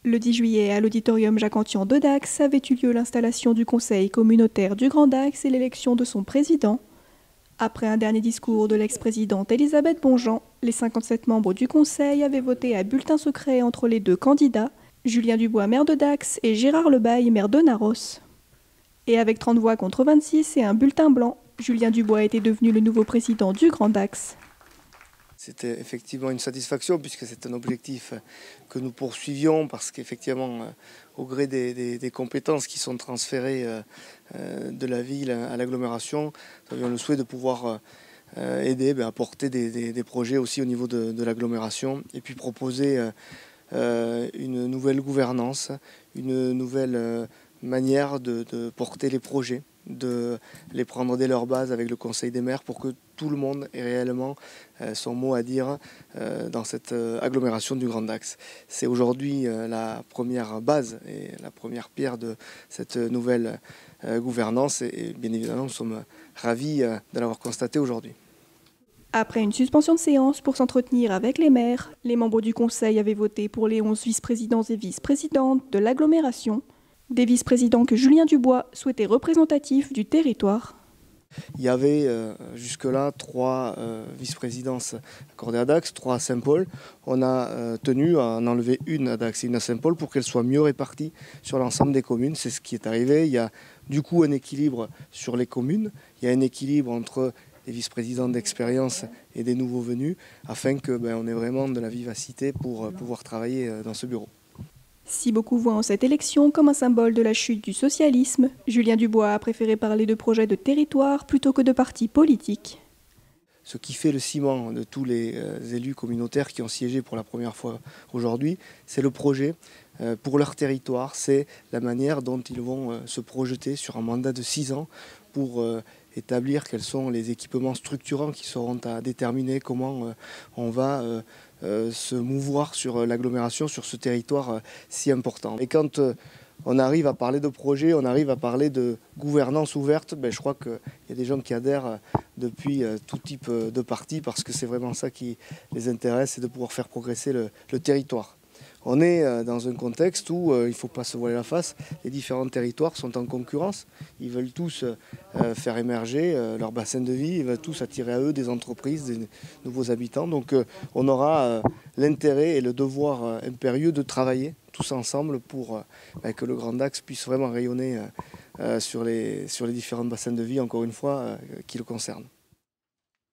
Le 10 juillet, à l'auditorium Jacques-Antian de Dax, avait eu lieu l'installation du conseil communautaire du Grand Dax et l'élection de son président. Après un dernier discours de l'ex-présidente Elisabeth Bonjean, les 57 membres du conseil avaient voté à bulletin secret entre les deux candidats, Julien Dubois, maire de Dax, et Gérard Lebaille, maire de Narros. Et avec 30 voix contre 26 et un bulletin blanc, Julien Dubois était devenu le nouveau président du Grand Dax. C'était effectivement une satisfaction puisque c'est un objectif que nous poursuivions parce qu'effectivement, au gré des compétences qui sont transférées de la ville à l'agglomération, nous avions le souhait de pouvoir aider à porter des projets aussi au niveau de l'agglomération et puis proposer une nouvelle gouvernance, une nouvelle manière de porter les projets, de les prendre dès leur base avec le Conseil des maires pour que tout le monde ait réellement son mot à dire dans cette agglomération du Grand Dax. C'est aujourd'hui la première base et la première pierre de cette nouvelle gouvernance et bien évidemment nous sommes ravis de l'avoir constaté aujourd'hui. Après une suspension de séance pour s'entretenir avec les maires, les membres du conseil avaient voté pour les 11 vice-présidents et vice-présidentes de l'agglomération, des vice-présidents que Julien Dubois souhaitait représentatifs du territoire. Il y avait jusque-là 3 vice-présidences accordées à Dax, 3 à Saint-Paul. On a tenu à en enlever une à Dax et une à Saint-Paul pour qu'elles soient mieux réparties sur l'ensemble des communes. C'est ce qui est arrivé. Il y a du coup un équilibre sur les communes. Il y a un équilibre entre les vice-présidents d'expérience et des nouveaux venus afin qu'on ait vraiment de la vivacité pour pouvoir travailler dans ce bureau. Si beaucoup voient en cette élection comme un symbole de la chute du socialisme, Julien Dubois a préféré parler de projets de territoire plutôt que de partis politiques. Ce qui fait le ciment de tous les élus communautaires qui ont siégé pour la première fois aujourd'hui, c'est le projet pour leur territoire, c'est la manière dont ils vont se projeter sur un mandat de 6 ans pour établir quels sont les équipements structurants qui seront à déterminer comment on va se mouvoir sur l'agglomération, sur ce territoire si important. Et quand on arrive à parler de projet, on arrive à parler de gouvernance ouverte, je crois qu'il y a des gens qui adhèrent depuis tout type de partis parce que c'est vraiment ça qui les intéresse, c'est de pouvoir faire progresser le territoire. On est dans un contexte où il ne faut pas se voiler la face, les différents territoires sont en concurrence, ils veulent tous faire émerger leur bassin de vie, ils veulent tous attirer à eux des entreprises, des nouveaux habitants. Donc on aura l'intérêt et le devoir impérieux de travailler tous ensemble pour que le Grand Dax puisse vraiment rayonner sur les différents bassins de vie, encore une fois, qui le concernent.